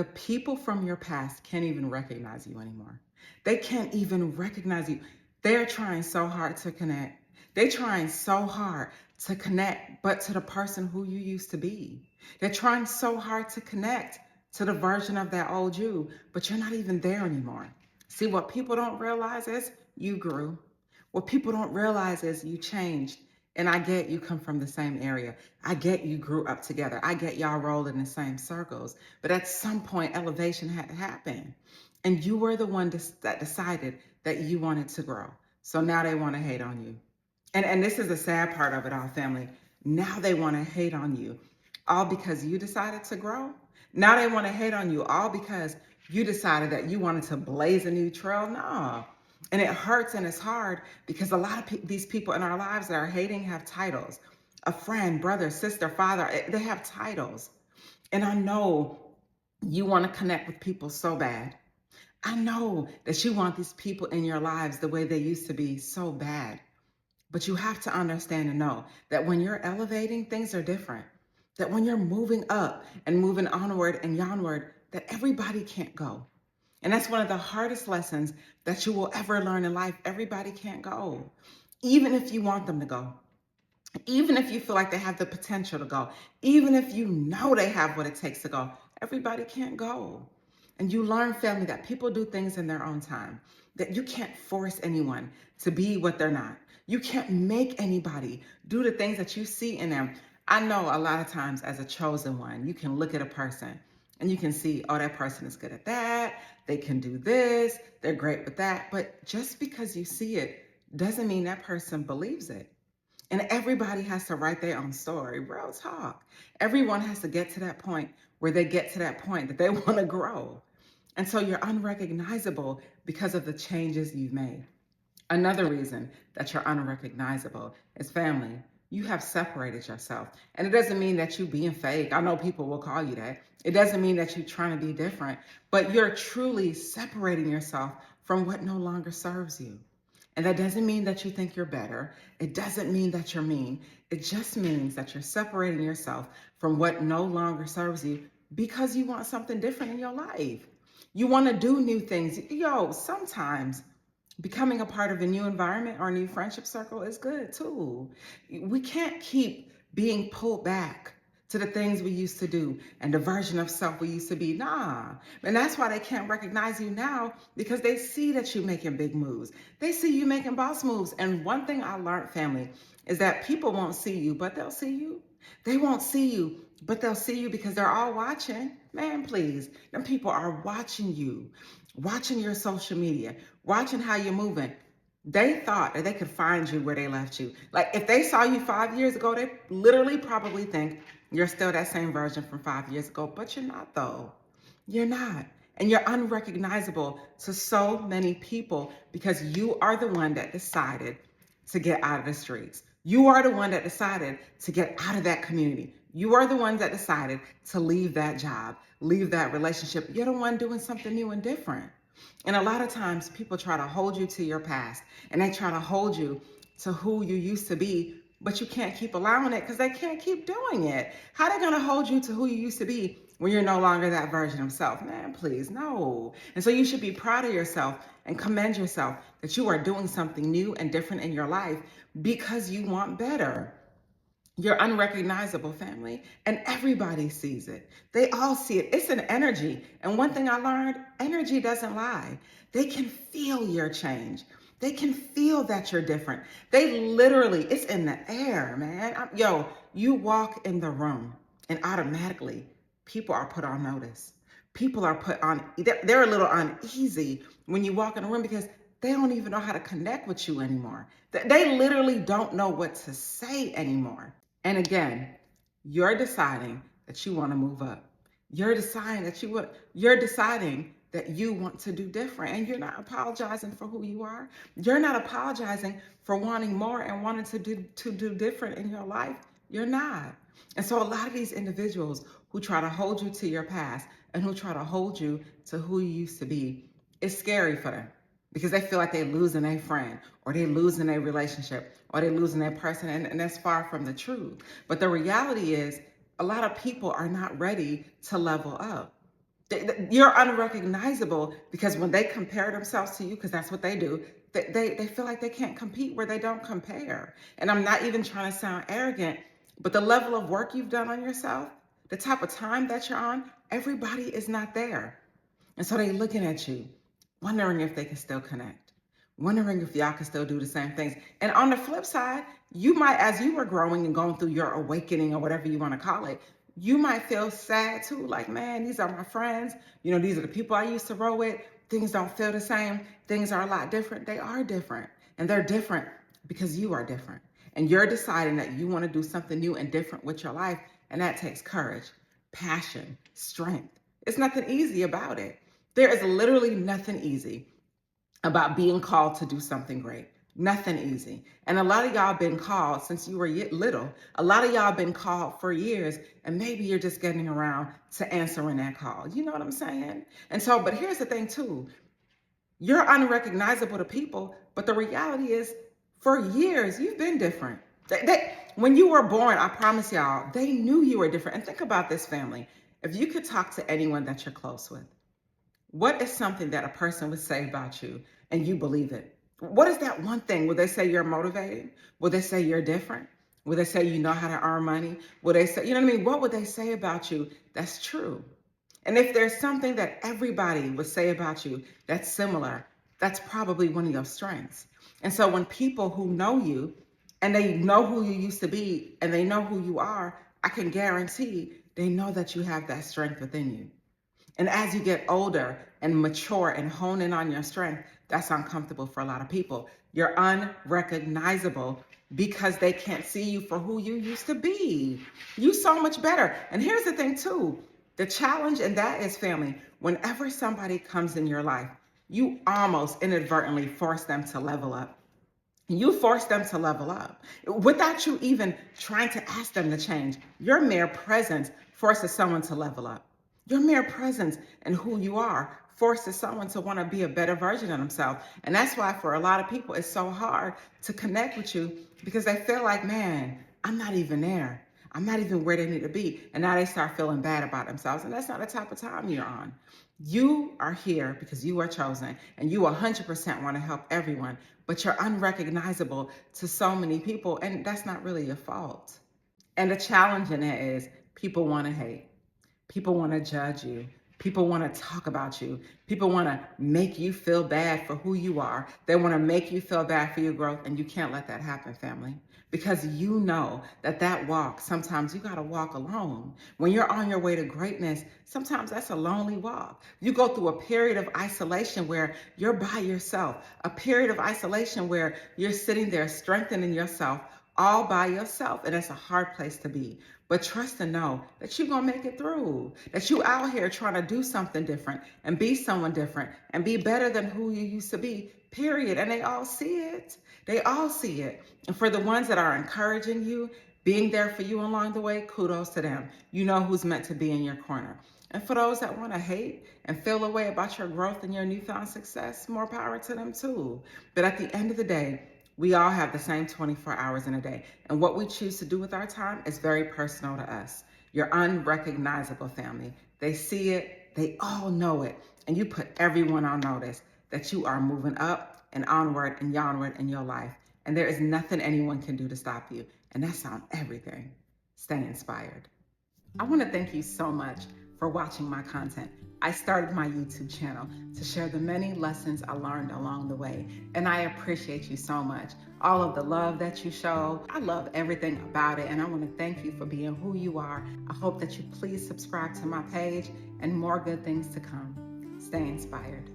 The people from your past can't even recognize you anymore. They can't even recognize you. They're trying so hard to connect. They're trying so hard to connect, but to the person who you used to be. They're trying so hard to connect to the version of that old you, but you're not even there anymore. See, what people don't realize is you grew. What people don't realize is you changed. And I get you come from the same area. I get you grew up together. I get y'all rolled in the same circles. But at some point, elevation had to happen. And you were the one that decided that you wanted to grow. So now they want to hate on you. And this is the sad part of it all, family. Now they want to hate on you, all because you decided to grow. Now they want to hate on you, all because you decided that you wanted to blaze a new trail. No. And it hurts and it's hard because a lot of these people in our lives that are hating have titles. A friend, brother, sister, father, they have titles. And I know you want to connect with people so bad. I know that you want these people in your lives the way they used to be so bad. But you have to understand and know that when you're elevating, things are different. That when you're moving up and moving onward and onward, that everybody can't go. And that's one of the hardest lessons that you will ever learn in life. Everybody can't go. Even if you want them to go. Even if you feel like they have the potential to go. Even if you know they have what it takes to go. Everybody can't go. And you learn, family, that people do things in their own time. That you can't force anyone to be what they're not. You can't make anybody do the things that you see in them. I know a lot of times as a chosen one, you can look at a person and you can see, oh, that person is good at that. They can do this. They're great with that. But just because you see it doesn't mean that person believes it. And everybody has to write their own story. Real talk. Everyone has to get to that point where they get to that point that they want to grow. And so you're unrecognizable because of the changes you've made. Another reason that you're unrecognizable is family. You have separated yourself. And it doesn't mean that you being fake. I know people will call you that. It doesn't mean that you're trying to be different, but you're truly separating yourself from what no longer serves you. And that doesn't mean that you think you're better. It doesn't mean that you're mean. It just means that you're separating yourself from what no longer serves you because you want something different in your life. You want to do new things. Yo, sometimes becoming a part of a new environment or a new friendship circle is good too. We can't keep being pulled back to the things we used to do and the version of self we used to be. Nah. And that's why they can't recognize you now, because they see that you're making big moves. They see you making boss moves. And one thing I learned, family, is that people won't see you, but they'll see you. They won't see you, but they'll see you because they're all watching. Man, please. Them people are watching you, watching your social media, watching how you're moving. They thought that they could find you where they left you. Like if they saw you 5 years ago, they literally probably think you're still that same version from 5 years ago, but you're not though. You're not. And you're unrecognizable to so many people because you are the one that decided to get out of the streets. You are the one that decided to get out of that community. You are the one that decided to leave that job, leave that relationship. You're the one doing something new and different. And a lot of times people try to hold you to your past and they try to hold you to who you used to be, but you can't keep allowing it because they can't keep doing it. How are they going to hold you to who you used to be when you're no longer that version of self? Man, please, no. And so you should be proud of yourself and commend yourself that you are doing something new and different in your life because you want better. You're unrecognizable, family, and everybody sees it. They all see it. It's an energy. And one thing I learned, energy doesn't lie. They can feel your change. They can feel that you're different. They literally, it's in the air, man. You walk in the room and automatically people are put on notice. People are put on, they're a little uneasy when you walk in the room because they don't even know how to connect with you anymore. They literally don't know what to say anymore. And again, you're deciding that you want to move up. You're deciding that you want to do different, and you're not apologizing for who you are. You're not apologizing for wanting more and wanting to do different in your life. You're not. And so a lot of these individuals who try to hold you to your past and who try to hold you to who you used to be, it's scary for them because they feel like they're losing a friend or they're losing a relationship or they're losing their person, and that's far from the truth. But the reality is a lot of people are not ready to level up. You're unrecognizable because when they compare themselves to you, because that's what they do, they feel like they can't compete where they don't compare. And I'm not even trying to sound arrogant, but the level of work you've done on yourself, the type of time that you're on, everybody is not there. And so they looking at you, wondering if they can still connect, wondering if y'all can still do the same things. And on the flip side, you might, as you were growing and going through your awakening or whatever you want to call it, you might feel sad too. Like, man, these are my friends. You know, these are the people I used to roll with. Things don't feel the same. Things are a lot different. They are different. And they're different because you are different. And you're deciding that you want to do something new and different with your life. And that takes courage, passion, strength. It's nothing easy about it. There is literally nothing easy about being called to do something great. Nothing easy. And a lot of y'all been called since you were little. A lot of y'all been called for years, and maybe you're just getting around to answering that call. You know what I'm saying? And so, but here's the thing too. You're unrecognizable to people, but the reality is for years, you've been different. When you were born, I promise y'all, they knew you were different. And think about this, family. If you could talk to anyone that you're close with, what is something that a person would say about you and you believe it? What is that one thing? Will they say you're motivated? Will they say you're different? Will they say you know how to earn money? Will they say, you know what I mean? What would they say about you that's true? And if there's something that everybody would say about you that's similar, that's probably one of your strengths. And so when people who know you and they know who you used to be and they know who you are, I can guarantee they know that you have that strength within you. And as you get older and mature and hone in on your strength, that's uncomfortable for a lot of people. You're unrecognizable because they can't see you for who you used to be. You so much better. And here's the thing too, the challenge, and that is, family, whenever somebody comes in your life, you almost inadvertently force them to level up. You force them to level up without you even trying to ask them to change. Your mere presence forces someone to level up. Your mere presence and who you are forces someone to want to be a better version of themselves. And that's why for a lot of people, it's so hard to connect with you because they feel like, man, I'm not even there. I'm not even where they need to be. And now they start feeling bad about themselves. And that's not the type of time you're on. You are here because you are chosen and you 100% want to help everyone, but you're unrecognizable to so many people, and that's not really your fault. And the challenge in it is people want to hate. People want to judge you. People want to talk about you. People want to make you feel bad for who you are. They want to make you feel bad for your growth, and you can't let that happen, family. Because you know that walk, sometimes you got to walk alone. When you're on your way to greatness, sometimes that's a lonely walk. You go through a period of isolation where you're by yourself, a period of isolation where you're sitting there strengthening yourself all by yourself, and it's a hard place to be. But trust and know that you're going to make it through, that you out here trying to do something different and be someone different and be better than who you used to be, period. And they all see it. They all see it. And for the ones that are encouraging you, being there for you along the way, kudos to them. You know who's meant to be in your corner. And for those that want to hate and feel a way about your growth and your newfound success, more power to them too. But at the end of the day, we all have the same 24 hours in a day. And what we choose to do with our time is very personal to us. You're unrecognizable, family. They see it, they all know it. And you put everyone on notice that you are moving up and onward and onward in your life. And there is nothing anyone can do to stop you. And that's on everything. Stay inspired. I want to thank you so much for watching my content. I started my YouTube channel to share the many lessons I learned along the way, and I appreciate you so much. All of the love that you show, I love everything about it, and I want to thank you for being who you are. I hope that you please subscribe to my page and more good things to come. Stay inspired.